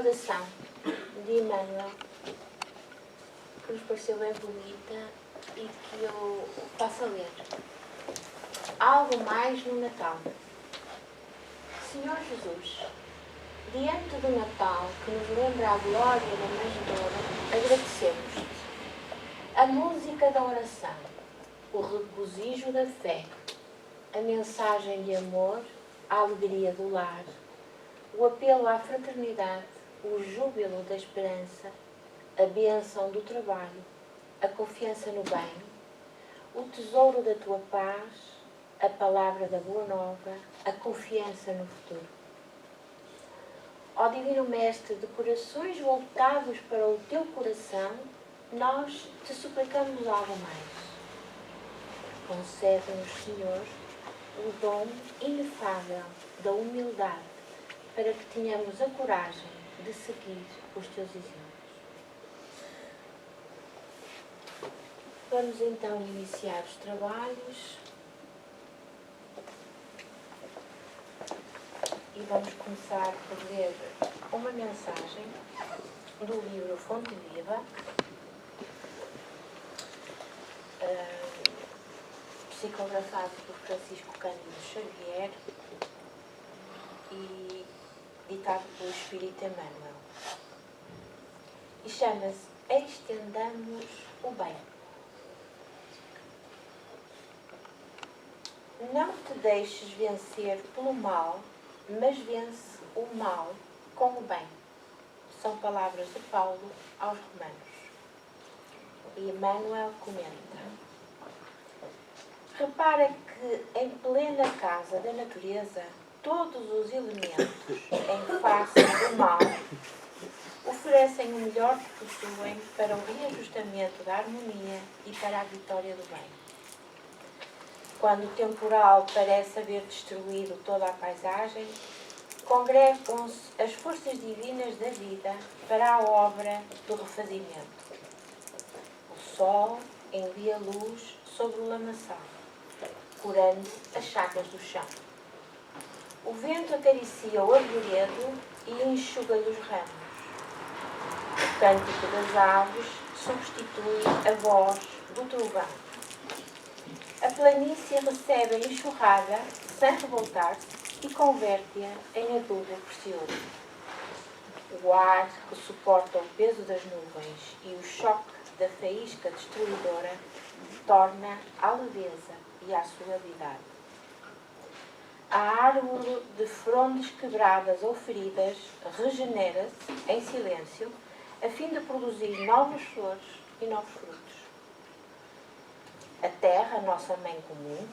saudação de Emmanuel, que nos pareceu bem bonita e que eu passo a ler. Algo mais no Natal. Senhor Jesus, diante do Natal que nos lembra a glória da manjedoura, agradecemos-te. A música da oração, o regozijo da fé, a mensagem de amor, a alegria do lar, o apelo à fraternidade, o júbilo da esperança, a bênção do trabalho, a confiança no bem, o tesouro da tua paz, a palavra da boa nova, a confiança no futuro. Ó Divino Mestre, de corações voltados para o teu coração, nós te suplicamos algo mais. Concede-nos, Senhor, o dom inefável da humildade, para que tenhamos a coragem de seguir os teus exemplos. Vamos então iniciar os trabalhos e vamos começar por ler uma mensagem do livro Fonte Viva, psicografado por Francisco Cândido Xavier e ditado pelo Espírito Emmanuel. E chama-se Estendamos o Bem. Não te deixes vencer pelo mal, mas vence o mal com o bem. São palavras de Paulo aos Romanos. E Emmanuel comenta: repara que em plena casa da natureza, todos os elementos em face do mal oferecem o melhor que possuem para o reajustamento da harmonia e para a vitória do bem. Quando o temporal parece haver destruído toda a paisagem, congregam-se as forças divinas da vida para a obra do refazimento. O sol envia luz sobre o lamaçal, curando as chagas do chão. O vento acaricia o arvoredo e enxuga-lhe os ramos. O cântico das aves substitui a voz do trovão. A planície recebe a enxurrada sem revoltar-se e converte-a em adubo precioso. O ar que suporta o peso das nuvens e o choque da faísca destruidora torna a leveza e a suavidade. A árvore de frondes quebradas ou feridas regenera-se em silêncio a fim de produzir novas flores e novos frutos. A terra, nossa mãe comum,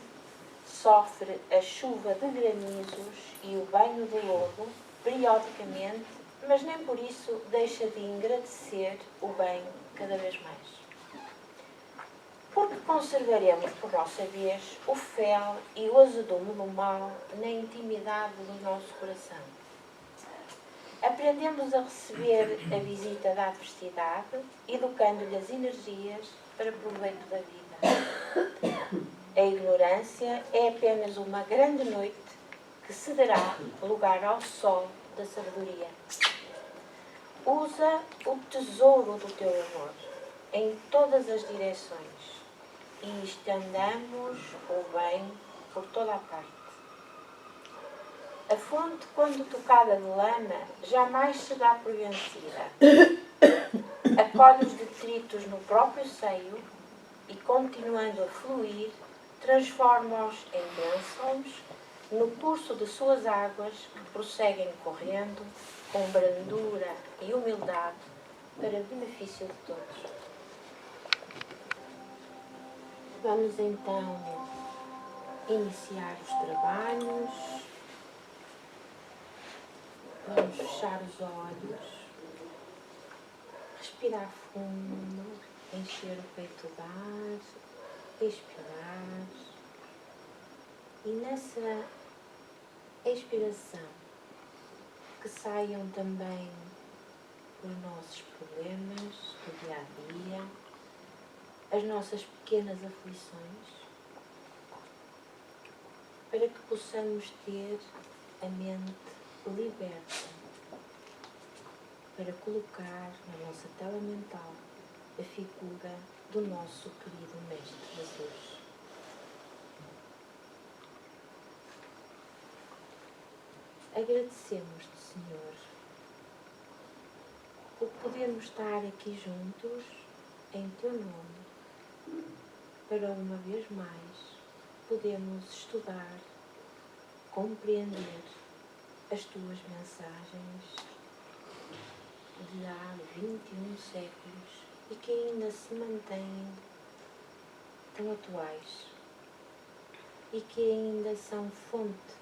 sofre a chuva de granizos e o banho de lodo periodicamente, mas nem por isso deixa de engrandecer o bem cada vez mais. Porque conservaremos por nossa vez o fel e o azedume do mal na intimidade do nosso coração. Aprendemos a receber a visita da adversidade, educando-lhe as energias para proveito da vida. A ignorância é apenas uma grande noite que cederá lugar ao sol da sabedoria. Usa o tesouro do teu amor em todas as direções e estendamos o bem por toda a parte. A fonte, quando tocada de lama, jamais se dá por vencida. Acolhe os detritos no próprio seio e, continuando a fluir, transforma-os em bênçãos no curso de suas águas que prosseguem correndo com brandura e humildade para benefício de todos. Vamos então iniciar os trabalhos. Vamos fechar os olhos, respirar fundo, encher o peito de ar, expirar. E nessa expiração, que saiam também os nossos problemas do dia a dia, as nossas pequenas aflições, para que possamos ter a mente liberta para colocar na nossa tela mental a figura do nosso querido Mestre Jesus. Agradecemos-te, Senhor, por podermos estar aqui juntos em Teu nome, para uma vez mais podermos estudar, compreender as Tuas mensagens de há 21 séculos e que ainda se mantêm tão atuais e que ainda são fonte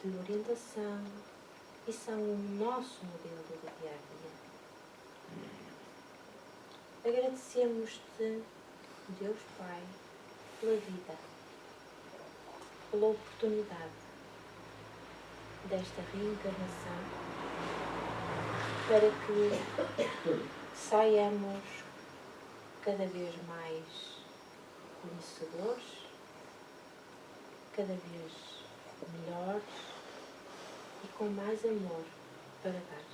de orientação e são o nosso modelo de dia a dia. Agradecemos-te, Deus Pai, pela vida, pela oportunidade desta reencarnação, para que saiamos cada vez mais conhecedores, cada vez melhores e com mais amor para dar.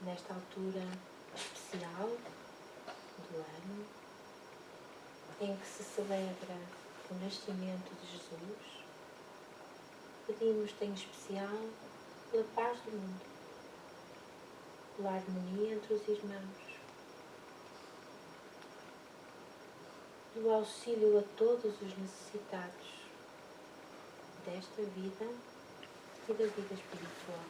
Nesta altura especial do ano, em que se celebra o nascimento de Jesus, pedimos-te em especial pela paz do mundo, pela harmonia entre os irmãos, pelo auxílio a todos os necessitados desta vida e da vida espiritual,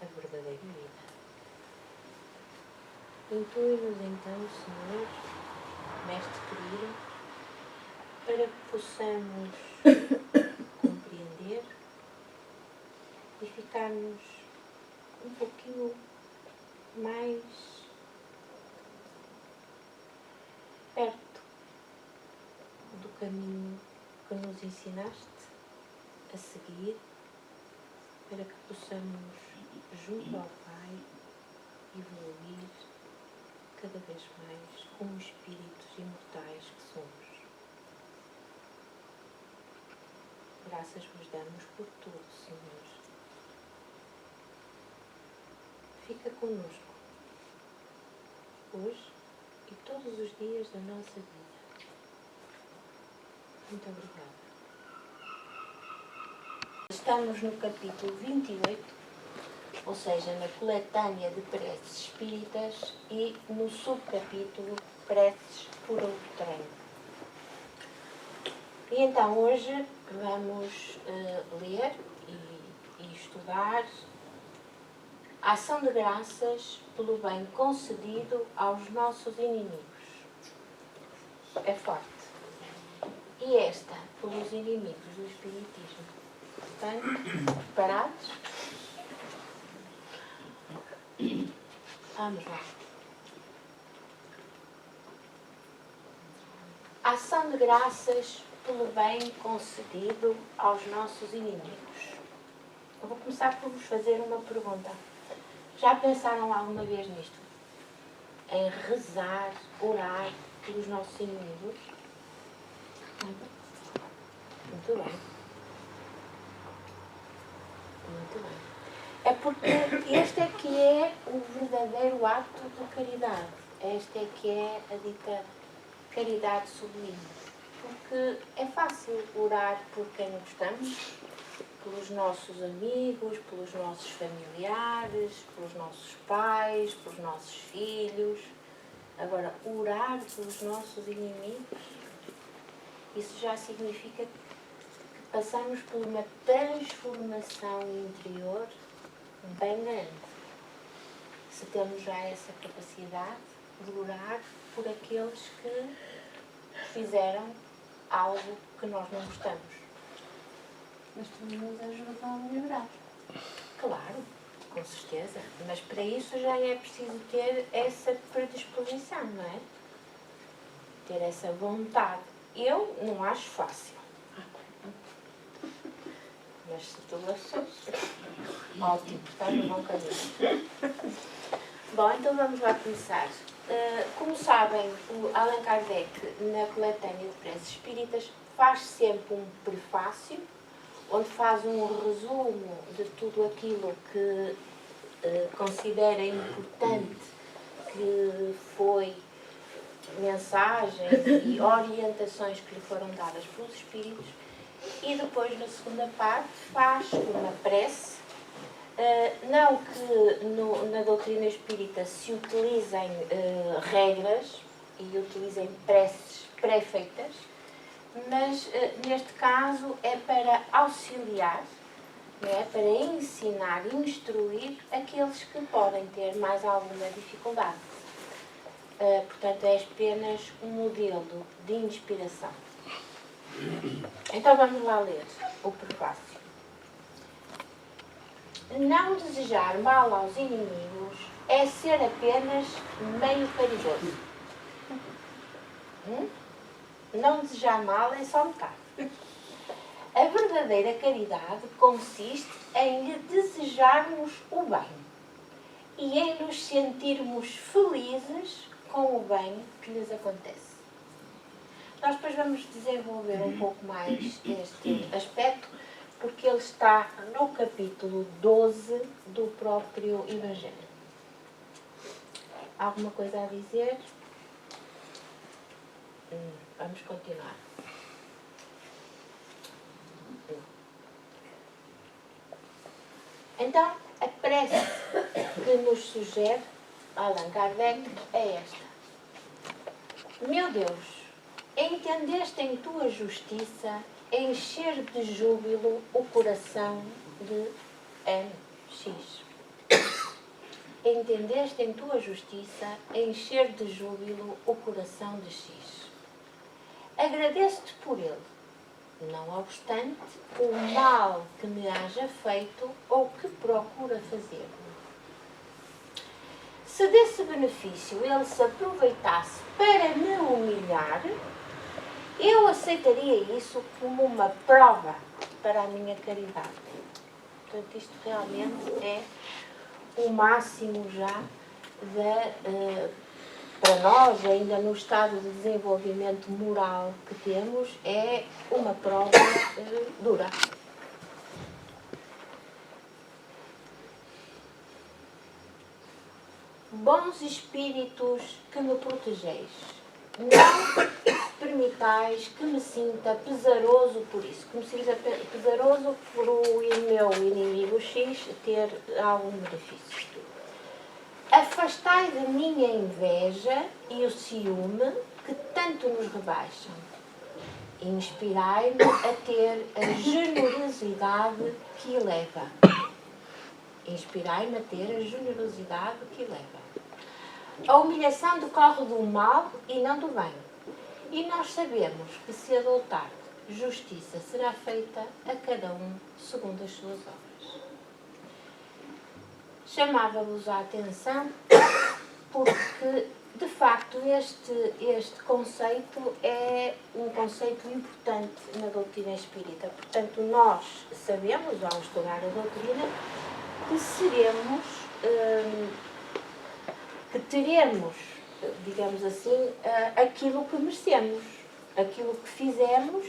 a verdadeira vida. Intui-nos então, Senhor, Mestre querido, para que possamos compreender e ficarmos um pouquinho mais perto do caminho que nos ensinaste a seguir, para que possamos, junto ao Pai, evoluir cada vez mais como espíritos imortais que somos. Graças vos damos por tudo, Senhor. Fica conosco, hoje e todos os dias da nossa vida. Muito obrigada. Estamos no capítulo 28, ou seja, na coletânea de preces espíritas e no subcapítulo Preces por Outrem. E então hoje vamos ler e estudar a ação de graças pelo bem concedido aos nossos inimigos. É forte. E esta, pelos inimigos do Espiritismo. Portanto, preparados? Vamos lá. Ação de graças pelo bem concedido aos nossos inimigos. Eu vou começar por vos fazer uma pergunta. Já pensaram alguma vez nisto? Em rezar, orar pelos nossos inimigos? Muito bem. Muito bem. É porque este é que é o verdadeiro ato de caridade. Esta é que é a dita caridade sublime. Porque é fácil orar por quem gostamos, pelos nossos amigos, pelos nossos familiares, pelos nossos pais, pelos nossos filhos. Agora, orar pelos nossos inimigos, isso já significa que passamos por uma transformação interior bem grande. Se temos já essa capacidade de orar por aqueles que fizeram algo que nós não gostamos. Mas também nos ajuda a melhorar. Claro, com certeza. Mas para isso já é preciso ter essa predisposição, não é? Ter essa vontade. Eu não acho fácil. Mas se tu achas, ótimo, estás no bom caminho. Bom, então vamos lá começar. Como sabem, o Allan Kardec, na coletânea de preces espíritas, faz sempre um prefácio, onde faz um resumo de tudo aquilo que considera importante, que foi mensagens e orientações que lhe foram dadas pelos Espíritos, e depois, na segunda parte, faz uma prece. Não que na doutrina espírita se utilizem regras e utilizem preces pré-feitas, mas neste caso é para auxiliar, não é? Para ensinar e instruir aqueles que podem ter mais alguma dificuldade. Portanto, é apenas um modelo de inspiração. Então vamos lá ler o prefácio. Não desejar mal aos inimigos é ser apenas meio caridoso. Não desejar mal é só metade. A verdadeira caridade consiste em lhe desejarmos o bem e em nos sentirmos felizes com o bem que lhes acontece. Nós depois vamos desenvolver um pouco mais este aspecto, porque ele está no capítulo 12 do próprio Evangelho. Alguma coisa a dizer? Vamos continuar. Então, a prece que nos sugere Allan Kardec é esta. Meu Deus, entendeste em tua justiça encher de júbilo o coração de M.X. Entendeste em tua justiça encher de júbilo o coração de X. Agradeço-te por ele, não obstante o mal que me haja feito ou que procura fazer-me. Se desse benefício ele se aproveitasse para me humilhar, eu aceitaria isso como uma prova para a minha caridade. Portanto, isto realmente é o máximo já para nós, ainda no estado de desenvolvimento moral que temos, é uma prova dura. Bons espíritos que me protegeis, não permitais que me sinta pesaroso por isso, que me sinta pesaroso por o meu inimigo X ter algum benefício. Afastai de mim a inveja e o ciúme que tanto nos rebaixam. Inspirai-me a ter a generosidade que eleva. Inspirai-me a ter a generosidade que eleva. A humilhação decorre do mal e não do bem. E nós sabemos que se adotar justiça será feita a cada um segundo as suas obras. Chamava-vos a atenção porque, de facto, este conceito é um conceito importante na doutrina espírita. Portanto, nós sabemos, ao estudar a doutrina, que que teremos, digamos assim, aquilo que merecemos, aquilo que fizemos,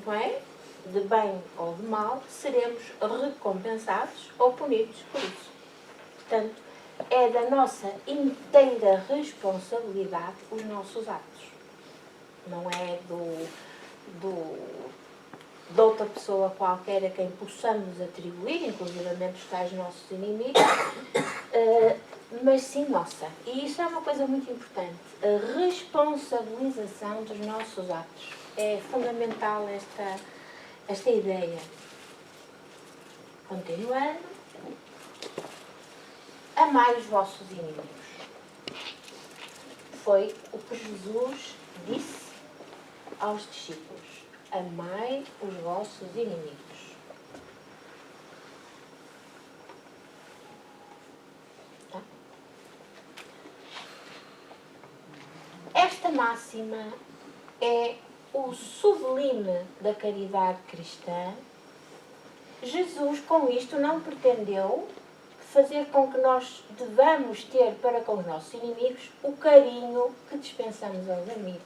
não é? De bem ou de mal, seremos recompensados ou punidos por isso. Portanto, é da nossa inteira responsabilidade os nossos atos. Não é de outra pessoa qualquer a quem possamos atribuir, inclusivamente os tais nossos inimigos, mas sim nossa. E isso é uma coisa muito importante. A responsabilização dos nossos atos. É fundamental esta ideia. Continuando. Amai os vossos inimigos. Foi o que Jesus disse aos discípulos. Amai os vossos inimigos. Tá? Esta máxima é o sublime da caridade cristã. Jesus, com isto, não pretendeu fazer com que nós devamos ter para com os nossos inimigos o carinho que dispensamos aos amigos.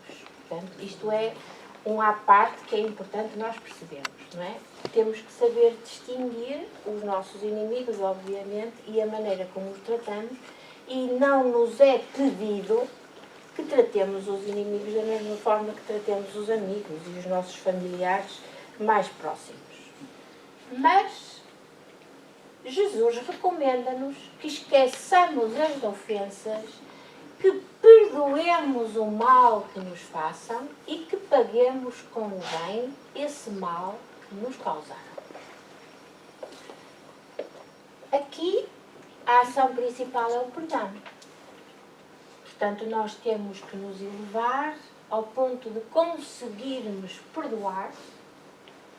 Portanto, isto é um à parte que é importante nós percebermos, não é? Temos que saber distinguir os nossos inimigos, obviamente, e a maneira como os tratamos, e não nos é pedido que tratemos os inimigos da mesma forma que tratemos os amigos e os nossos familiares mais próximos. Mas Jesus recomenda-nos que esqueçamos as ofensas, que perdoemos o mal que nos façam e que paguemos com o bem esse mal que nos causaram. Aqui, a ação principal é o perdão. Portanto, nós temos que nos elevar ao ponto de conseguirmos perdoar,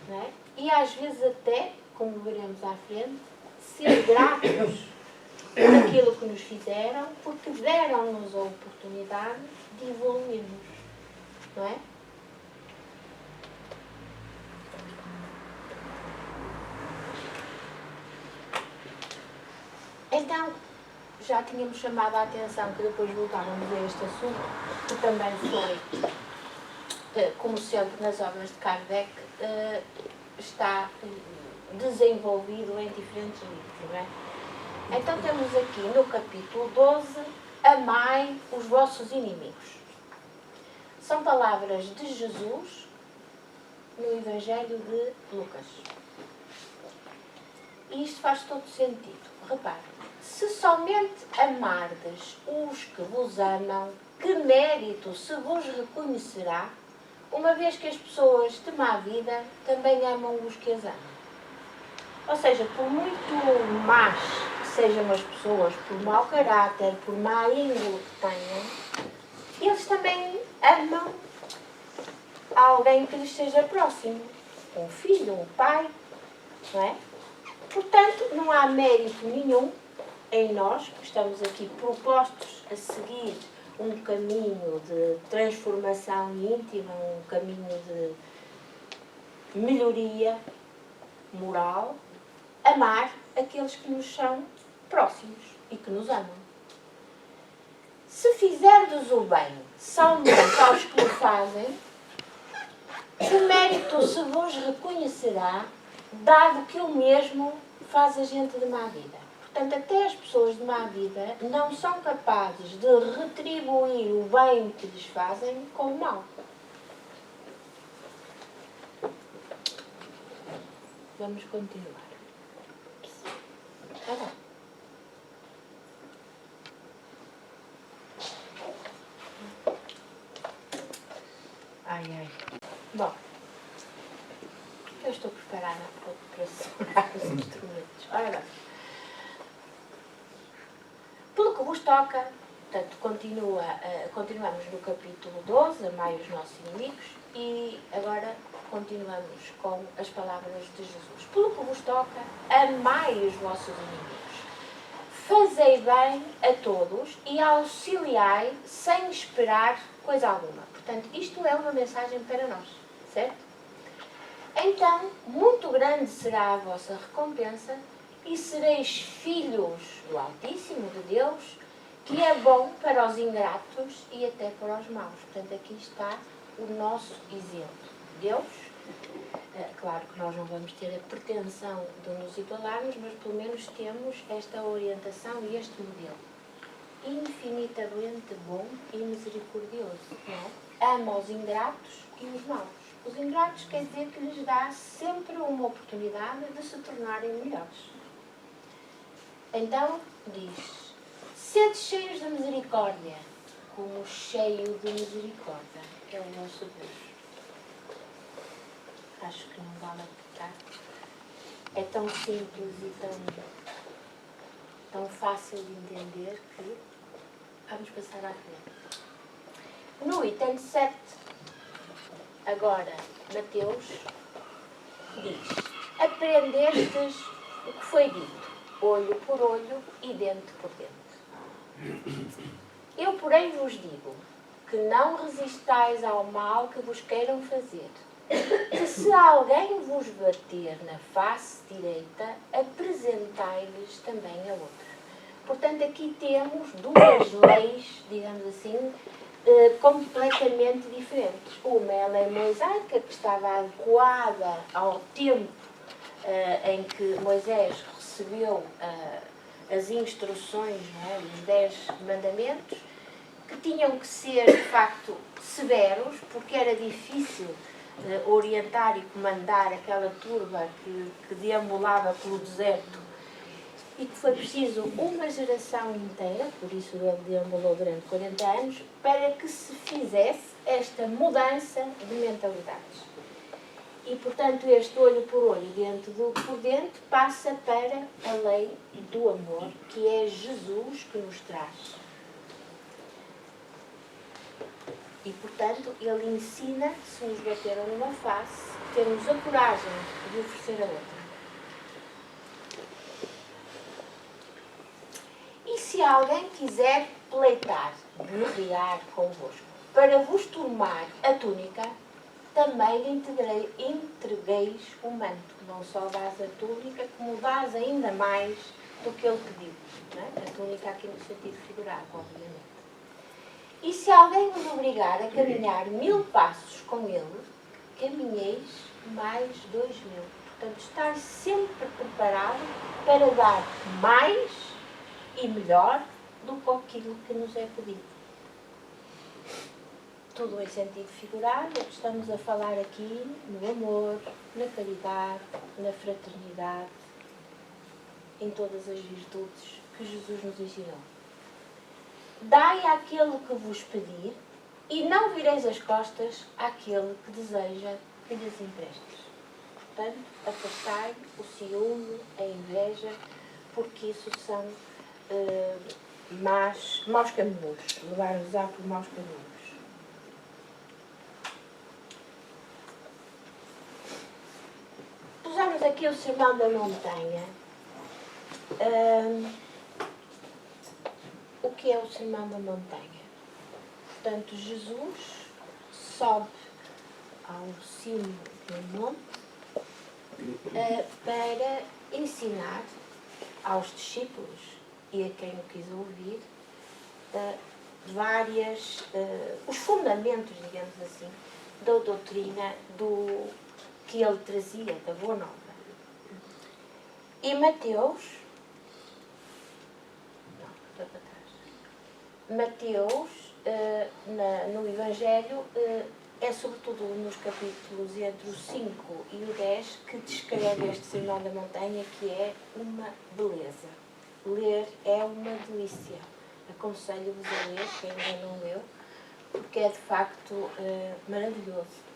não é? E às vezes até, como veremos à frente, ser gratos por aquilo que nos fizeram, porque deram-nos a oportunidade de evoluirmos, não é? Então, já tínhamos chamado a atenção que depois voltávamos a este assunto, que também foi, como sempre nas obras de Kardec, está desenvolvido em diferentes livros, não é? Então temos aqui no capítulo 12, amai os vossos inimigos. São palavras de Jesus no Evangelho de Lucas. E isto faz todo sentido. Repare, se somente amardes os que vos amam, que mérito se vos reconhecerá, uma vez que as pessoas de má vida também amam os que as amam. Ou seja, por muito más que sejam as pessoas, por mau caráter, por má índole que tenham, eles também amam alguém que lhes seja próximo. Um filho, um pai, não é? Portanto, não há mérito nenhum em nós, que estamos aqui propostos a seguir um caminho de transformação íntima, um caminho de melhoria moral, amar aqueles que nos são próximos e que nos amam. Se fizerdes o bem somente aos que o fazem, que mérito se vos reconhecerá, dado que o mesmo faz a gente de má vida. Portanto, até as pessoas de má vida não são capazes de retribuir o bem que lhes fazem com o mal. Vamos continuar. Ai. Bom, eu estou preparada para segurar os instrumentos. Ora bem. Pelo que vos toca, portanto, continuamos no capítulo 12, amai os nossos inimigos, e agora continuamos com as palavras de Jesus. Pelo que vos toca, amai os vossos inimigos. Fazei bem a todos e auxiliai sem esperar coisa alguma. Portanto, isto é uma mensagem para nós, certo? Então, muito grande será a vossa recompensa e sereis filhos do Altíssimo, de Deus, que é bom para os ingratos e até para os maus. Portanto, aqui está o nosso exemplo. Deus, claro que nós não vamos ter a pretensão de nos igualarmos, mas pelo menos temos esta orientação e este modelo. Infinitamente bom e misericordioso, não é? Ama os ingratos e os maus. Os ingratos quer dizer que lhes dá sempre uma oportunidade de se tornarem melhores. Então, diz, sede cheios de misericórdia, como cheio de misericórdia é o nosso Deus. Acho que não vale aplicar. É tão simples e tão fácil de entender que vamos passar à frente. No item 7, agora, Mateus diz, aprendestes o que foi dito, olho por olho e dente por dente. Eu, porém, vos digo que não resistais ao mal que vos queiram fazer. Que se alguém vos bater na face direita, apresentai-lhes também a outra. Portanto, aqui temos duas leis, digamos assim, completamente diferentes. Uma é a lei mosaica, que estava adequada ao tempo em que Moisés recebeu as instruções, não é, dos 10 mandamentos, que tinham que ser, de facto, severos, porque era difícil orientar e comandar aquela turba que deambulava pelo deserto e que foi preciso uma geração inteira, por isso ele deambulou durante 40 anos, para que se fizesse esta mudança de mentalidades. E, portanto, este olho por olho, dente por dente, passa para a lei do amor, que é Jesus que nos traz. E, portanto, ele ensina, se nos bateram numa face, temos a coragem de oferecer a outra. E se alguém quiser pleitar, guerrear convosco, para vos tomar a túnica, também lhe entregueis o manto. Não só dás a túnica, como dás ainda mais do que ele pediu. Não é? A túnica aqui no sentido figurado, obviamente. E se alguém vos obrigar a caminhar 1000 passos com ele, caminheis mais 2000. Portanto, estar sempre preparado para dar mais e melhor do que aquilo que nos é pedido. Tudo em sentido figurado, estamos a falar aqui no amor, na caridade, na fraternidade, em todas as virtudes que Jesus nos ensinou. Dai àquele que vos pedir e não vireis as costas àquele que deseja que lhes emprestes. Portanto, afastai o ciúme, a inveja, porque isso são maus caminhos, levar-nos por maus caminhos. Pusemos aqui o Sermão da Montanha. O que é o Sermão da Montanha? Portanto, Jesus sobe ao cimo do monte para ensinar aos discípulos e a quem o quis ouvir os fundamentos, digamos assim, da doutrina que ele trazia, da Boa Nova. E Mateus, no Evangelho, é sobretudo nos capítulos entre o 5 e o 10 que descreve este Sermão da Montanha, que é uma beleza. Ler é uma delícia. Aconselho-vos a ler, quem ainda não leu, porque é de facto maravilhoso.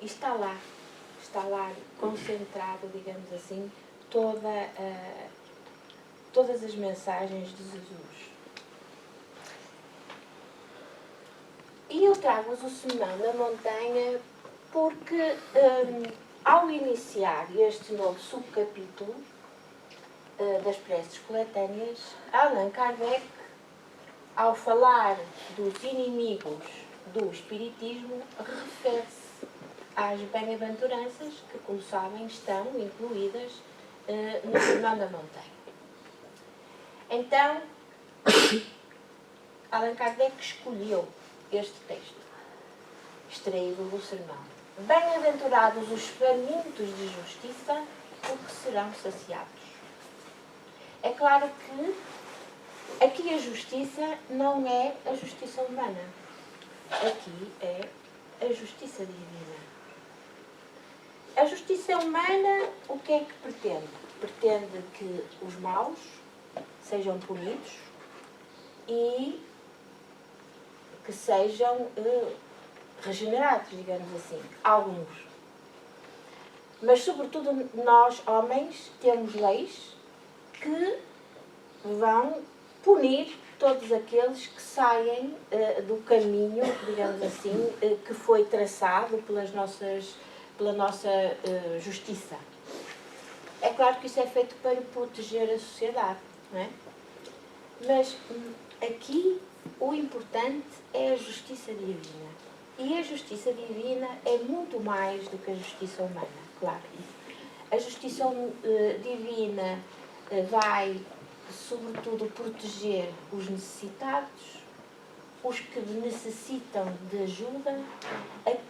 E está lá concentrado, digamos assim, todas as mensagens de Jesus. E eu trago-vos o Sermão da Montanha porque, ao iniciar este novo subcapítulo das preces coletâneas, Allan Kardec, ao falar dos inimigos do Espiritismo, refere-se às bem-aventuranças que, como sabem, estão incluídas no Sermão da Montanha. Então, Allan Kardec escolheu este texto, extraído do sermão. Bem-aventurados os famintos de justiça, porque serão saciados. É claro que aqui a justiça não é a justiça humana. Aqui é a justiça divina. A justiça humana, o que é que pretende? Pretende que os maus sejam punidos e que sejam regenerados, digamos assim, alguns. Mas, sobretudo, nós, homens, temos leis que vão punir todos aqueles que saem do caminho, digamos assim, que foi traçado pela nossa justiça. É claro que isso é feito para proteger a sociedade, não é? Mas aqui o importante é a justiça divina. E a justiça divina é muito mais do que a justiça humana, claro. A justiça divina vai, sobretudo, proteger os necessitados, os que necessitam de ajuda,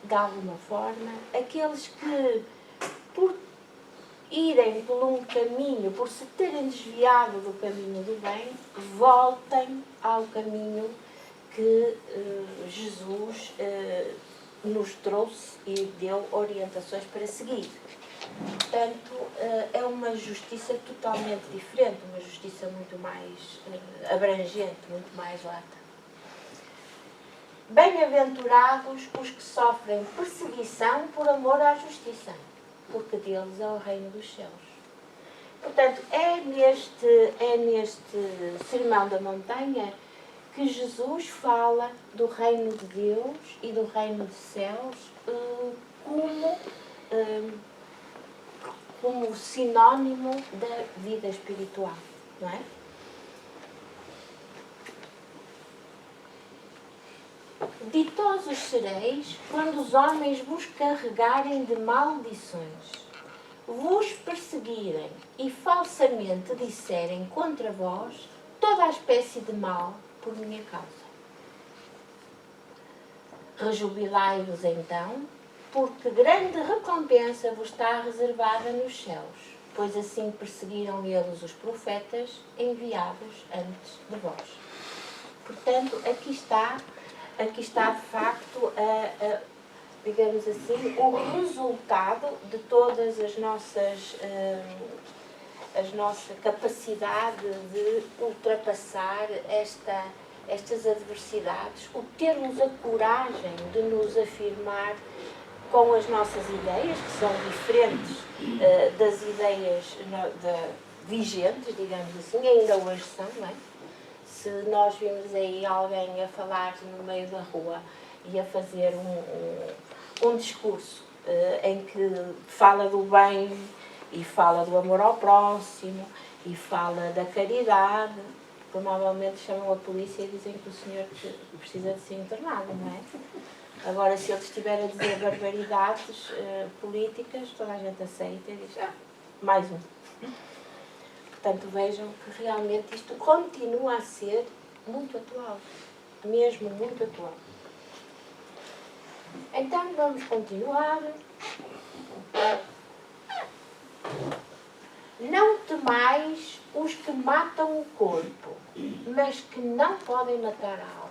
de alguma forma, aqueles que, por irem por um caminho, por se terem desviado do caminho do bem, voltem ao caminho que Jesus nos trouxe e deu orientações para seguir. Portanto, é uma justiça totalmente diferente, uma justiça muito mais abrangente, muito mais lata. Bem-aventurados os que sofrem perseguição por amor à justiça, porque deles é o reino dos céus. Portanto, é neste Sermão da Montanha que Jesus fala do reino de Deus e do reino dos céus como sinónimo da vida espiritual, não é? Ditosos sereis quando os homens vos carregarem de maldições, vos perseguirem e falsamente disserem contra vós toda a espécie de mal por minha causa. Rejubilai-vos então, porque grande recompensa vos está reservada nos céus, pois assim perseguiram eles os profetas enviados antes de vós. Portanto, aqui está de facto, digamos assim, o resultado de todas a nossa capacidade de ultrapassar estas adversidades, o termos a coragem de nos afirmar com as nossas ideias, que são diferentes das ideias vigentes, digamos assim, ainda hoje são, não é? Se nós vimos aí alguém a falar no meio da rua e a fazer um discurso em que fala do bem e fala do amor ao próximo e fala da caridade, provavelmente chamam a polícia e dizem que o senhor precisa de ser internado, não é? Agora, se ele estiver a dizer barbaridades políticas, toda a gente aceita e diz, mais um. Portanto, vejam que realmente isto continua a ser muito atual, mesmo muito atual. Então, vamos continuar. Não temais os que matam o corpo, mas que não podem matar a alma.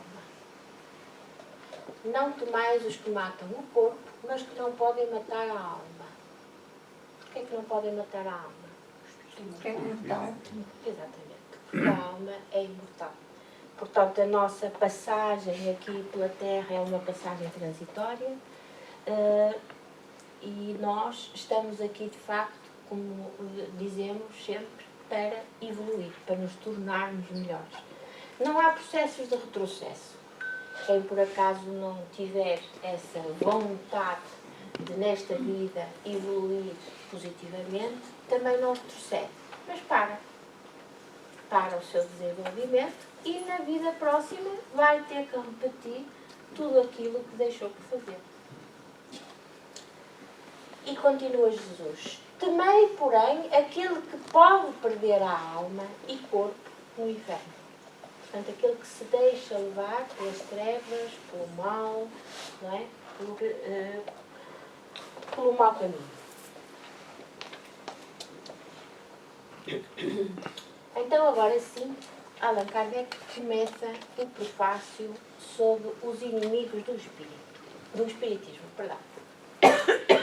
Não temais os que matam o corpo, mas que não podem matar a alma. Porquê é que não podem matar a alma? É imortal. Exatamente, porque a alma é imortal. Portanto, a nossa passagem aqui pela Terra é uma passagem transitória e nós estamos aqui, de facto, como dizemos sempre, para evoluir, para nos tornarmos melhores. Não há processos de retrocesso. Quem por acaso não tiver essa vontade de, nesta vida, evoluir positivamente, também não retrocede, mas para o seu desenvolvimento e na vida próxima vai ter que repetir tudo aquilo que deixou de fazer. E continua Jesus: temei, porém, aquele que pode perder a alma e corpo no inferno. Portanto, aquele que se deixa levar pelas trevas, pelo mal, não é? Pelo mau caminho. Então, agora sim, Allan Kardec começa o prefácio sobre os inimigos do espiritismo.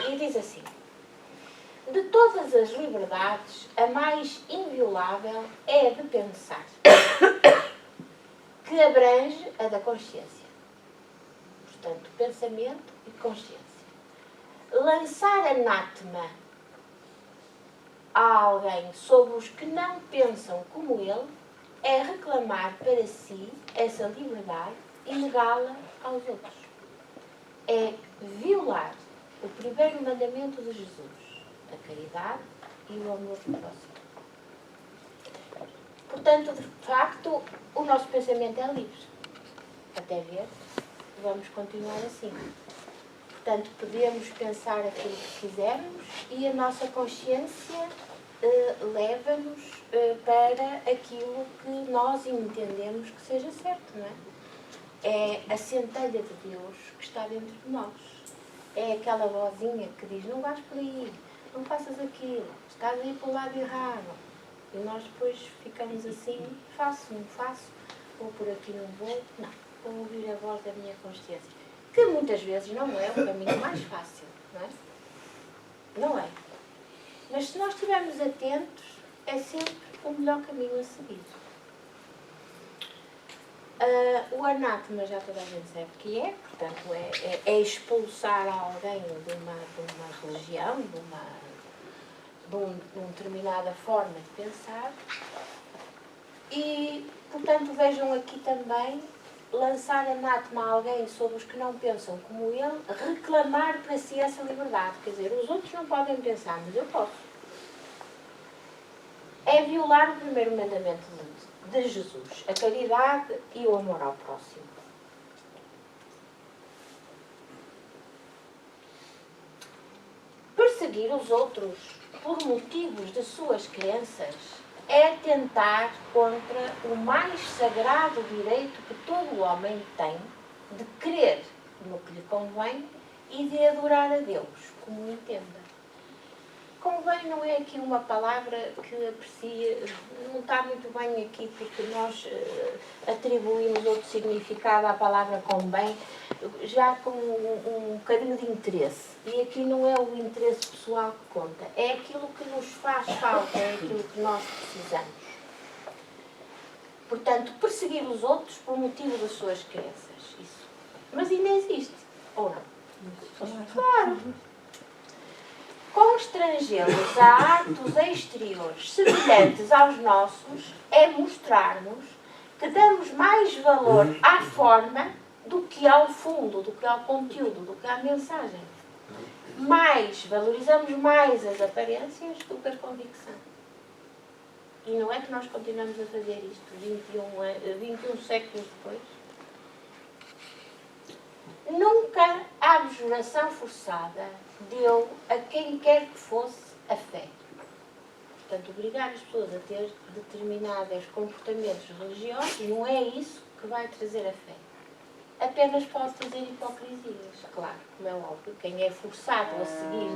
E diz assim: de todas as liberdades, a mais inviolável é a de pensar, que abrange a da consciência. Portanto, pensamento e consciência. Lançar anátema a alguém sobre os que não pensam como ele é reclamar para si essa liberdade e negá-la aos outros. É violar o primeiro mandamento de Jesus, a caridade e o amor do próximo. Portanto, de facto, o nosso pensamento é livre. Até ver, vamos continuar assim. Portanto, podemos pensar aquilo que quisermos e a nossa consciência leva-nos para aquilo que nós entendemos que seja certo, não é? é a centelha de Deus que está dentro de nós. É aquela vozinha que diz, não vais por aí, não faças aquilo, estás aí para o lado errado. E nós depois ficamos assim, faço, não faço, vou por aqui, não vou. Não, vou ouvir a voz da minha consciência. Que muitas vezes não é o caminho mais fácil, não é? Não é. Mas se nós estivermos atentos, é sempre o melhor caminho a seguir. O anátema já toda a gente sabe o que é, portanto é expulsar alguém de uma religião, de uma determinada forma de pensar. E, portanto, vejam aqui também lançar anátema a alguém sobre os que não pensam como ele, reclamar para si essa liberdade. Quer dizer, os outros não podem pensar, mas eu posso. É violar o primeiro mandamento de Jesus, a caridade e o amor ao próximo. Perseguir os outros por motivos de suas crenças é tentar contra o mais sagrado direito que todo homem tem de crer no que lhe convém e de adorar a Deus, como entenda. Convém não é aqui uma palavra que aprecia, não está muito bem aqui porque nós atribuímos outro significado à palavra convém, já com um bocadinho de interesse. E aqui não é o interesse pessoal que conta, é aquilo que nos faz falta, é aquilo que nós precisamos. Portanto, perseguir os outros por motivo das suas crenças. Isso. Mas ainda existe, ou não? Claro. Constrangê-los a atos exteriores semelhantes aos nossos é mostrarmos que damos mais valor à forma do que ao fundo, do que ao conteúdo, do que à mensagem. Valorizamos mais as aparências do que a convicção. E não é que nós continuamos a fazer isto 21 séculos depois? Nunca a abjuração forçada deu a quem quer que fosse a fé. Portanto, obrigar as pessoas a ter determinados comportamentos religiosos não é isso que vai trazer a fé. Apenas pode trazer hipocrisias, claro, como é óbvio. Quem é forçado a seguir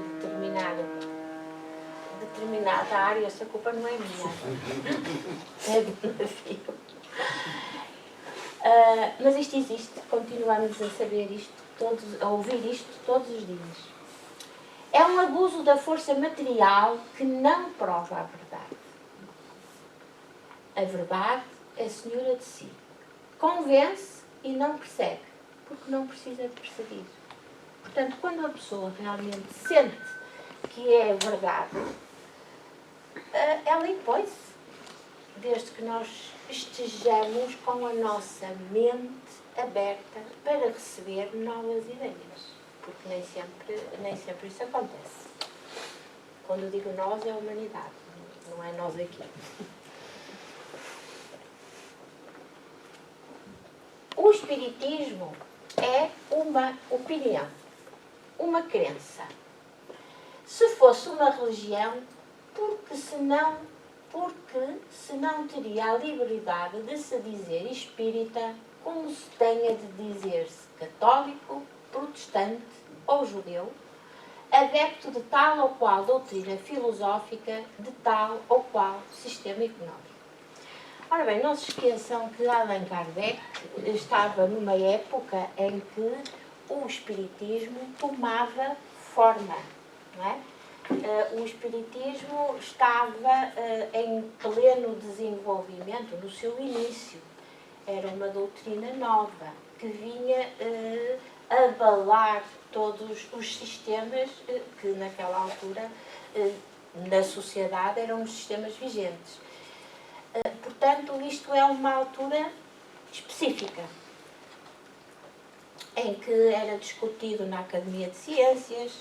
determinada área, essa culpa não é minha. É do navio. Mas isto existe, continuamos a saber isto, a ouvir isto todos os dias. É um abuso da força material que não prova a verdade. A verdade é senhora de si. Convence e não persegue, porque não precisa de perseguir. Portanto, quando a pessoa realmente sente que é verdade, ela impõe-se, desde que nós estejamos com a nossa mente aberta para receber novas ideias. Porque nem sempre isso acontece. Quando eu digo nós, é a humanidade, não é nós aqui. O espiritismo é uma opinião, uma crença. Se fosse uma religião, porque senão teria a liberdade de se dizer espírita como se tenha de dizer-se católico, protestante ou judeu, adepto de tal ou qual doutrina filosófica, de tal ou qual sistema económico. Ora bem, não se esqueçam que Allan Kardec estava numa época em que o espiritismo tomava forma, não é? O espiritismo estava em pleno desenvolvimento, no seu início. Era uma doutrina nova, que vinha abalar todos os sistemas que naquela altura na sociedade eram os sistemas vigentes. Portanto, isto é uma altura específica, em que era discutido na Academia de Ciências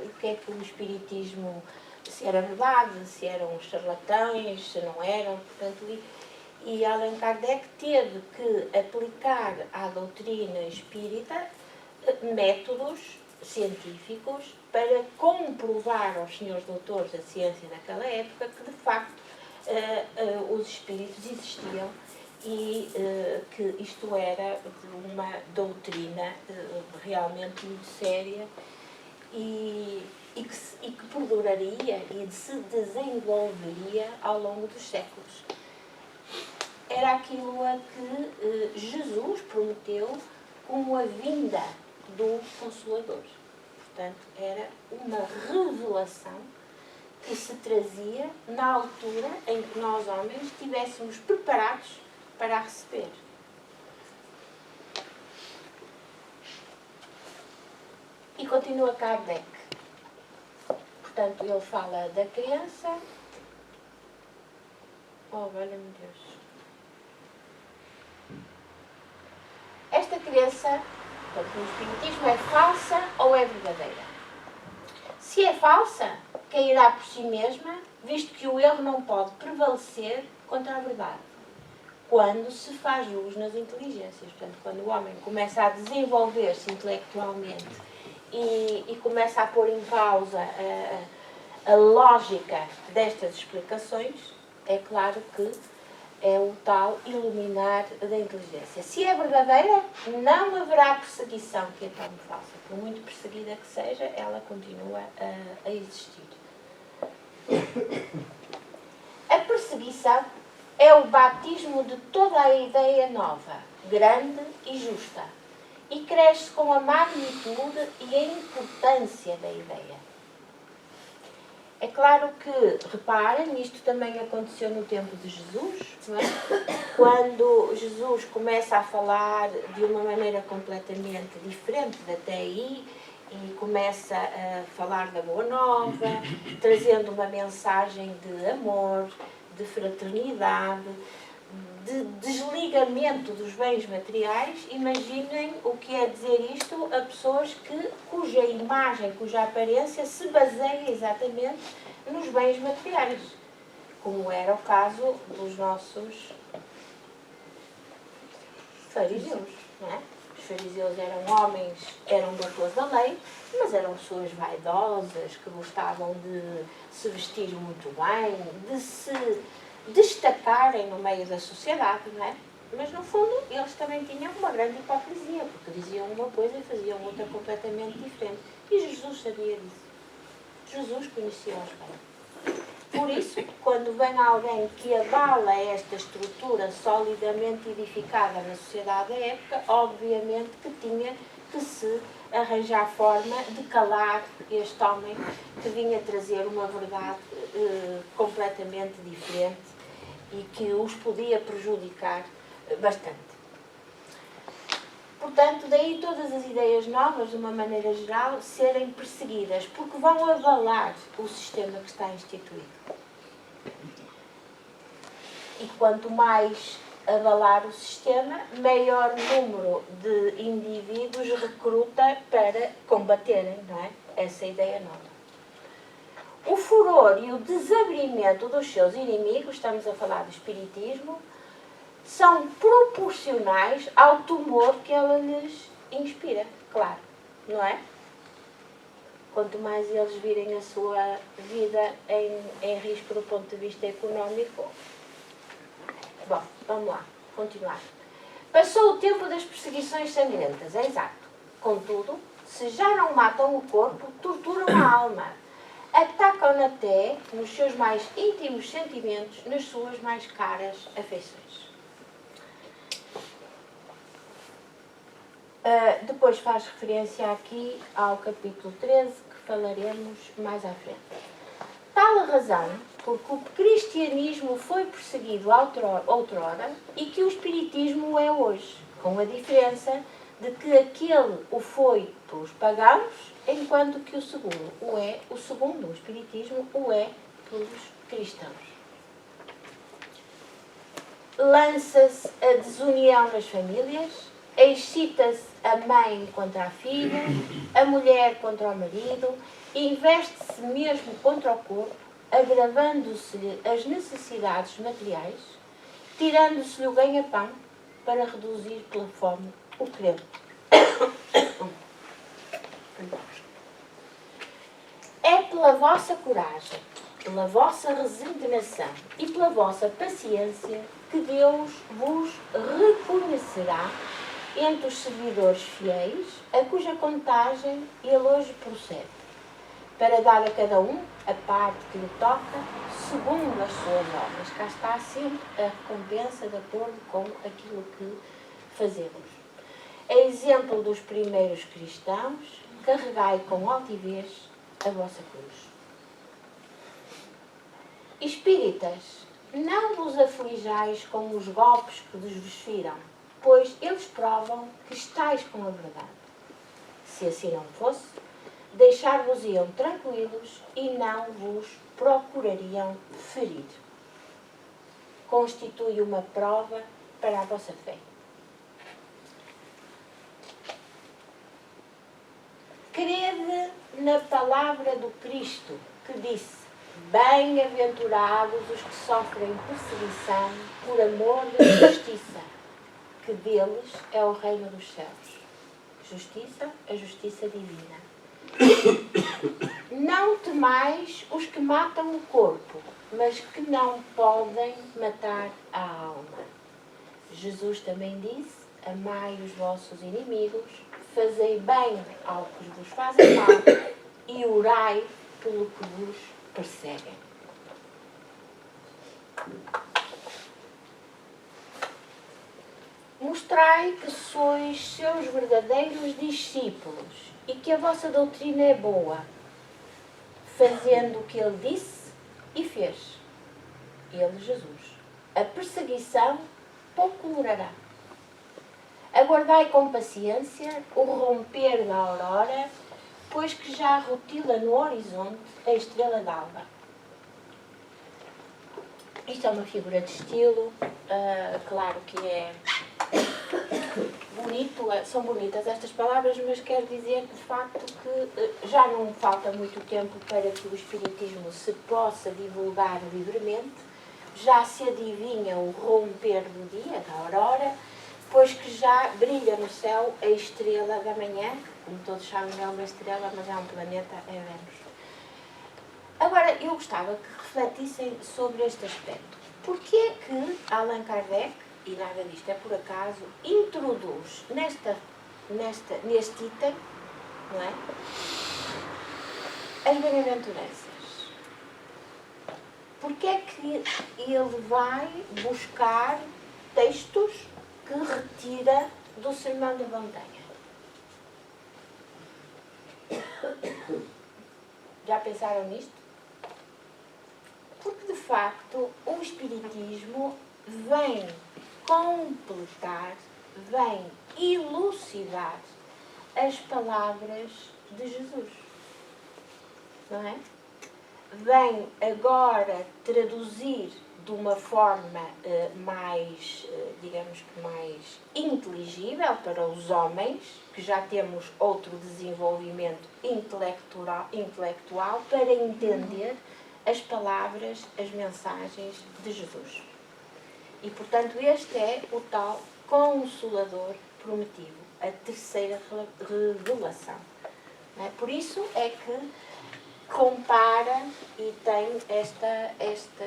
o que é que o espiritismo, se era verdade, se eram charlatães, se não eram, portanto, e Allan Kardec teve que aplicar à doutrina espírita métodos científicos para comprovar aos senhores doutores da ciência daquela época que, de facto, os espíritos existiam e que isto era uma doutrina realmente muito séria e que perduraria e se desenvolveria ao longo dos séculos. Era aquilo a que Jesus prometeu como a vinda do Consolador. Portanto, era uma revelação que se trazia na altura em que nós, homens, estivéssemos preparados para a receber. E continua Kardec. Portanto, ele fala da criança. Oh, valha-me Deus. Esta criança, portanto, no Espiritismo, é falsa ou é verdadeira? Se é falsa, cairá por si mesma, visto que o erro não pode prevalecer contra a verdade. Quando se faz uso nas inteligências, portanto, quando o homem começa a desenvolver-se intelectualmente e começa a pôr em causa a lógica destas explicações, é claro que é o tal iluminar da inteligência. Se é verdadeira, não haverá perseguição que a torne falsa. Por muito perseguida que seja, ela continua a existir. A perseguição é o batismo de toda a ideia nova, grande e justa, e cresce com a magnitude e a importância da ideia. É claro que, reparem, isto também aconteceu no tempo de Jesus, não é? Quando Jesus começa a falar de uma maneira completamente diferente de até aí, e começa a falar da Boa Nova, trazendo uma mensagem de amor, de fraternidade, de desligamento dos bens materiais. Imaginem o que é dizer isto a pessoas cuja imagem, cuja aparência se baseia exatamente nos bens materiais, como era o caso dos nossos fariseus, não é? Os fariseus eram homens, eram doutores da lei, mas eram pessoas vaidosas, que gostavam de se vestir muito bem, de se destacarem no meio da sociedade, não é? Mas, no fundo, eles também tinham uma grande hipocrisia, porque diziam uma coisa e faziam outra completamente diferente. E Jesus sabia disso. Jesus conhecia os bem. Por isso, quando vem alguém que abala esta estrutura solidamente edificada na sociedade da época, obviamente que tinha que se arranjar forma de calar este homem que vinha trazer uma verdade completamente diferente e que os podia prejudicar bastante. Portanto, daí todas as ideias novas, de uma maneira geral, serem perseguidas, porque vão avalar o sistema que está instituído. E quanto mais avalar o sistema, maior número de indivíduos recruta para combaterem, não é? Essa ideia nova. O furor e o desabrimento dos seus inimigos, estamos a falar do espiritismo, são proporcionais ao tumor que ela lhes inspira, claro, não é? Quanto mais eles virem a sua vida em risco do ponto de vista económico. Bom, vamos lá, continuar. Passou o tempo das perseguições sangrentas, é exato. Contudo, se já não matam o corpo, torturam a alma. Atacam-na até nos seus mais íntimos sentimentos, nas suas mais caras afeições. Depois faz referência aqui ao capítulo 13, que falaremos mais à frente. Tal a razão, porque o cristianismo foi perseguido outrora e que o espiritismo é hoje, com a diferença de que aquele o foi pelos pagãos, enquanto que o segundo, o espiritismo, o é pelos cristãos. Lança-se a desunião nas famílias, excita-se a mãe contra a filha, a mulher contra o marido, investe-se mesmo contra o corpo, agravando-se-lhe as necessidades materiais, tirando-se-lhe o ganha-pão para reduzir pela fome o credo. É pela vossa coragem, pela vossa resignação e pela vossa paciência, que Deus vos reconhecerá entre os servidores fiéis, a cuja contagem ele hoje procede, para dar a cada um a parte que lhe toca, segundo as suas obras. Cá está sempre a recompensa de acordo com aquilo que fazemos. A exemplo dos primeiros cristãos, carregai com altivez a vossa cruz. Espíritas, não vos aflijais com os golpes que vos viram, pois eles provam que estáis com a verdade. Se assim não fosse, deixar-vos-iam tranquilos e não vos procurariam ferir. Constitui uma prova para a vossa fé. Crede na palavra do Cristo, que disse: bem-aventurados os que sofrem perseguição por amor da justiça, que deles é o reino dos céus. Justiça, a justiça divina. Não temais os que matam o corpo, mas que não podem matar a alma. Jesus também disse: amai os vossos inimigos, fazei bem ao que vos fazem mal e orai pelo que vos perseguem. Mostrai que sois seus verdadeiros discípulos e que a vossa doutrina é boa, fazendo o que ele disse e fez. Ele, Jesus. A perseguição pouco durará. Aguardai com paciência o romper da aurora, pois que já rotila no horizonte a estrela d'alva. Isto é uma figura de estilo, claro que é bonito, são bonitas estas palavras, mas quer dizer de facto que já não falta muito tempo para que o Espiritismo se possa divulgar livremente, já se adivinha o romper do dia, da aurora, pois que já brilha no céu a estrela da manhã, como todos sabem é uma estrela, mas é um planeta, é Vênus. Agora, eu gostava que refletissem sobre este aspecto. Porquê que Allan Kardec, e nada disto é por acaso, introduz neste item, não é, as bem-aventuranças? Porquê é que ele vai buscar textos que retira do Sermão da Montanha? Já pensaram nisto? Porque, de facto, o Espiritismo vem completar, vem elucidar as palavras de Jesus. Não é? Vem agora traduzir de uma forma mais, digamos que mais inteligível para os homens, que já temos outro desenvolvimento intelectual para entender as palavras, as mensagens de Jesus. E, portanto, este é o tal Consolador prometido, a terceira revelação. Não é? Por isso é que compara e tem esta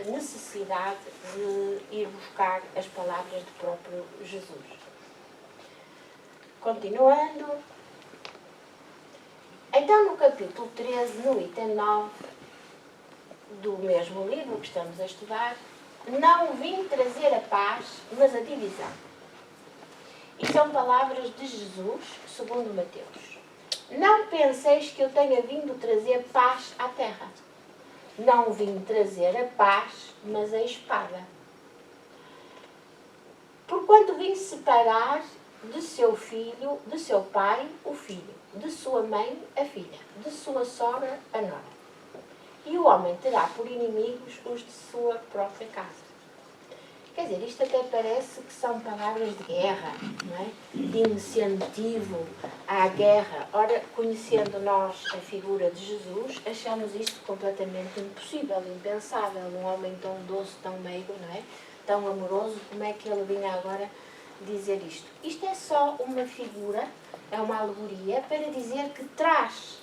necessidade de ir buscar as palavras do próprio Jesus. Continuando. Então, no capítulo 13, no item 9 do mesmo livro que estamos a estudar, não vim trazer a paz, mas a divisão. E são palavras de Jesus, segundo Mateus. Não penseis que eu tenha vindo trazer paz à terra. Não vim trazer a paz, mas a espada. Porquanto vim separar de seu filho, de seu pai, o filho, de sua mãe, a filha, de sua sogra, a nora. E o homem terá por inimigos os de sua própria casa. Quer dizer, isto até parece que são palavras de guerra, não é? De incentivo à guerra. Ora, conhecendo nós a figura de Jesus, achamos isto completamente impossível, impensável. Um homem tão doce, tão meigo, não é? Tão amoroso, como é que ele vinha agora dizer isto? Isto é só uma figura, é uma alegoria para dizer que traz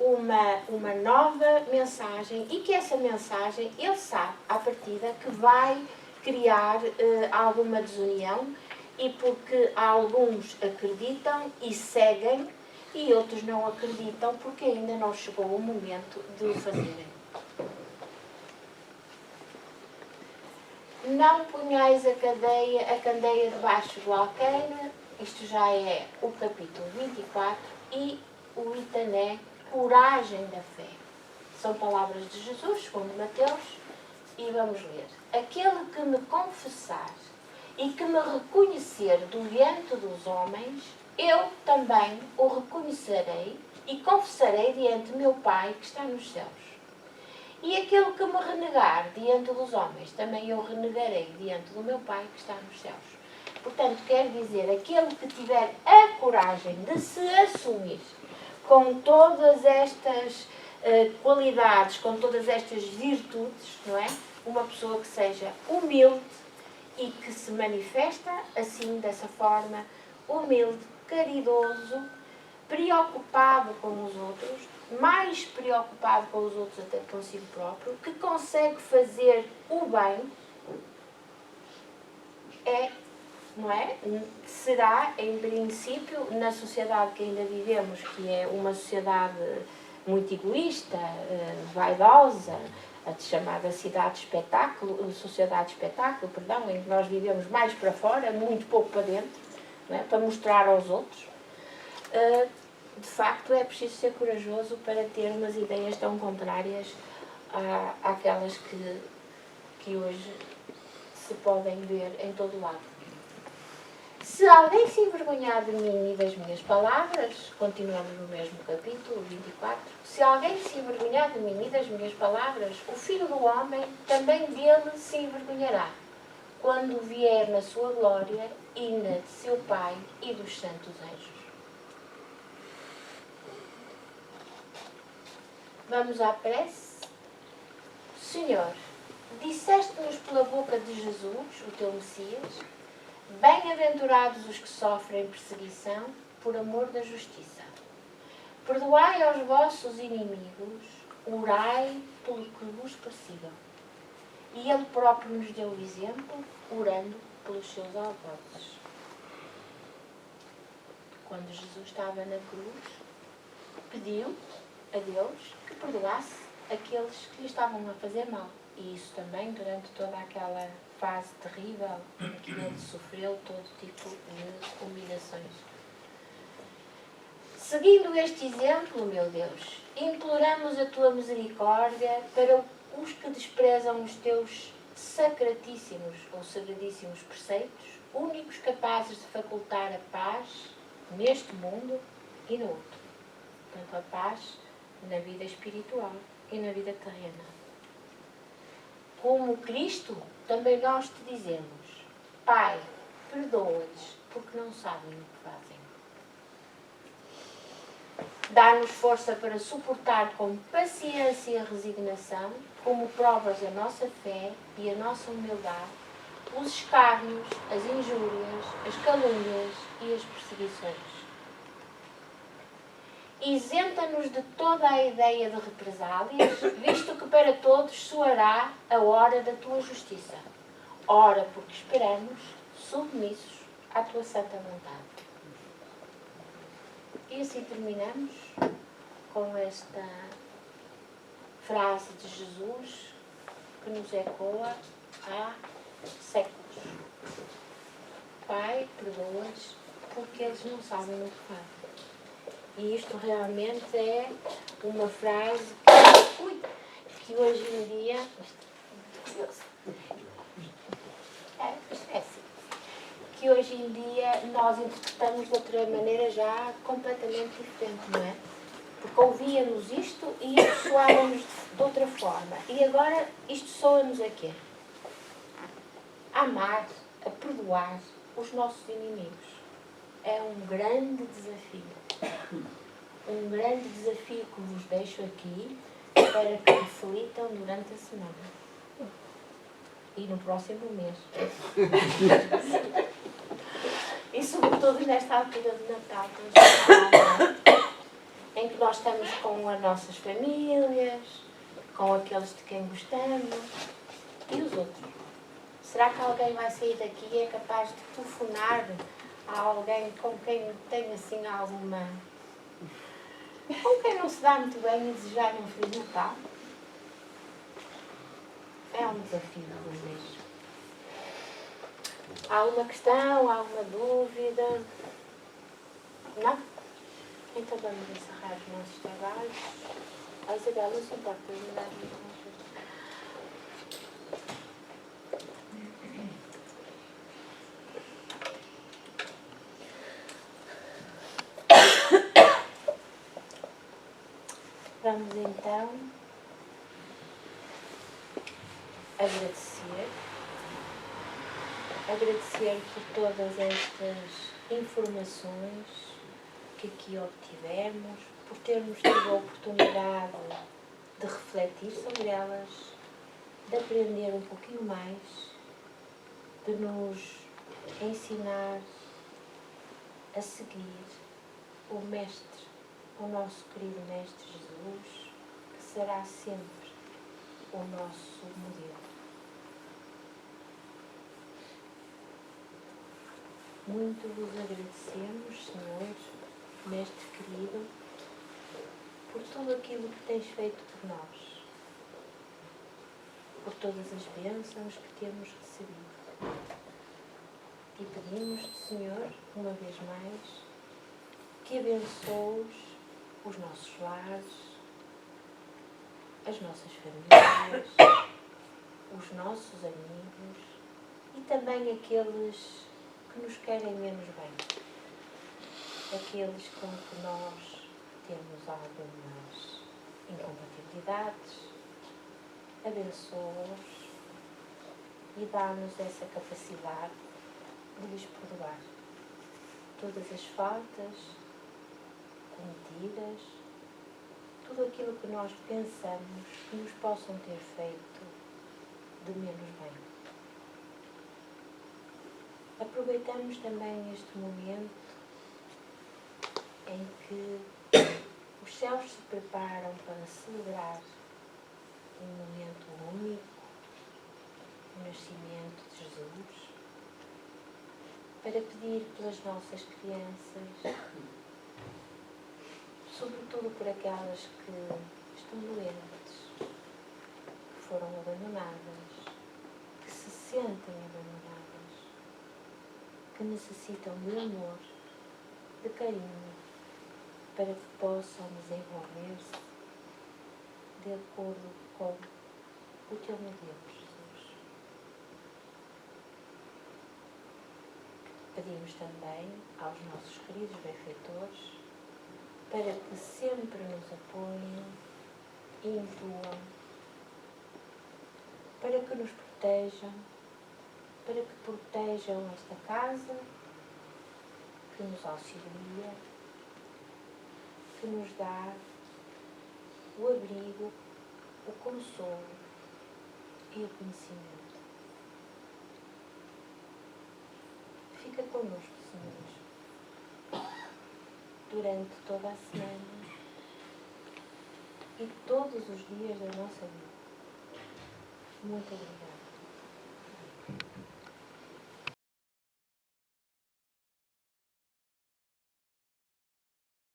uma nova mensagem e que essa mensagem, ele sabe, à partida, que vai criar alguma desunião e porque alguns acreditam e seguem e outros não acreditam porque ainda não chegou o momento de o fazerem. Não ponhais a candeia debaixo do alqueire, isto já é o capítulo 24, e o item é coragem da fé. São palavras de Jesus, segundo Mateus, e vamos ler. Aquele que me confessar e que me reconhecer diante dos homens, eu também o reconhecerei e confessarei diante meu Pai que está nos céus. E aquele que me renegar diante dos homens, também eu renegarei diante do meu Pai que está nos céus. Portanto, quer dizer, aquele que tiver a coragem de se assumir com todas estas qualidades, com todas estas virtudes, não é? Uma pessoa que seja humilde e que se manifesta assim, dessa forma, humilde, caridoso, preocupado com os outros, mais preocupado com os outros até que consigo próprio, que consegue fazer o bem, não é? Será, em princípio, na sociedade que ainda vivemos, que é uma sociedade muito egoísta, vaidosa, a chamada sociedade de espetáculo, em que nós vivemos mais para fora, muito pouco para dentro, não é? Para mostrar aos outros. De facto, é preciso ser corajoso para ter umas ideias tão contrárias àquelas que hoje se podem ver em todo lado. Se alguém se envergonhar de mim e das minhas palavras, continuamos no mesmo capítulo, 24, se alguém se envergonhar de mim e das minhas palavras, o Filho do Homem também dele se envergonhará, quando vier na sua glória e na de seu Pai e dos santos anjos. Vamos à prece. Senhor, disseste-nos pela boca de Jesus, o teu Messias, bem-aventurados os que sofrem perseguição por amor da justiça. Perdoai aos vossos inimigos, orai pelo que vos persigam. E ele próprio nos deu o exemplo, orando pelos seus algozes. Quando Jesus estava na cruz, pediu a Deus que perdoasse aqueles que lhe estavam a fazer mal. E isso também durante toda aquela fase terrível em que ele sofreu todo tipo de humilhações. Seguindo este exemplo, meu Deus, imploramos a tua misericórdia para os que desprezam os teus sacratíssimos ou sagradíssimos preceitos, únicos capazes de facultar a paz neste mundo e no outro. Portanto, a paz na vida espiritual e na vida terrena. Como Cristo, também nós te dizemos: Pai, perdoa-lhes, porque não sabem o que fazem. Dá-nos força para suportar com paciência e resignação, como provas a nossa fé e a nossa humildade, os escárnios, as injúrias, as calúnias e as perseguições. Isenta-nos de toda a ideia de represálias, visto que para todos soará a hora da tua justiça. Ora, porque esperamos, submissos à tua santa vontade. E assim terminamos com esta frase de Jesus que nos ecoa há séculos. Pai, perdoa-lhes, porque eles não sabem o que fazem. E isto realmente é uma frase que hoje em dia... que hoje em dia nós interpretamos de outra maneira já completamente diferente, não é? Porque ouvíamos isto e isto soava-nos de outra forma. E agora isto soa-nos a quê? A amar, a perdoar os nossos inimigos. É um grande desafio. Um grande desafio que vos deixo aqui para que reflitam durante a semana. E no próximo mês. E sobretudo nesta altura de Natal. em que nós estamos com as nossas famílias, com aqueles de quem gostamos e os outros. Será que alguém vai sair daqui e é capaz de telefonar a alguém com quem tem assim alguma... com quem não se dá muito bem e desejar um Feliz Natal? É um desafio, não vejo. Há alguma questão, há alguma dúvida? Não? Então vamos encerrar os nossos trabalhos. A Isabel, não se importa de dar uma Vamos então agradecer por todas estas informações que aqui obtivemos, por termos tido a oportunidade de refletir sobre elas, de aprender um pouquinho mais, de nos ensinar a seguir o Mestre, o nosso querido Mestre Jesus, que será sempre o nosso modelo. Muito vos agradecemos, Senhor, Mestre querido, por tudo aquilo que tens feito por nós, por todas as bênçãos que temos recebido. E pedimos-te, Senhor, uma vez mais, que abençoes os nossos lares, as nossas famílias, os nossos amigos e também aqueles que nos querem menos bem, aqueles com que nós temos algumas incompatibilidades. Abençoa-os e dá-nos essa capacidade de lhes perdoar todas as faltas cometidas, tudo aquilo que nós pensamos que nos possam ter feito de menos bem. Aproveitamos também este momento em que os céus se preparam para celebrar um momento único, o nascimento de Jesus, para pedir pelas nossas crianças, sobretudo por aquelas que estão doentes, que foram abandonadas, que se sentem abandonadas, que necessitam de amor, de carinho, para que possam desenvolver-se de acordo com o teu modelo, Jesus. Pedimos também aos nossos queridos benfeitores para que sempre nos apoiem e intuam, para que nos protejam, para que protejam esta casa, que nos auxilia, que nos dá o abrigo, o consolo e o conhecimento. Fica connosco, Senhor, durante toda a semana e todos os dias da nossa vida. Muito obrigada.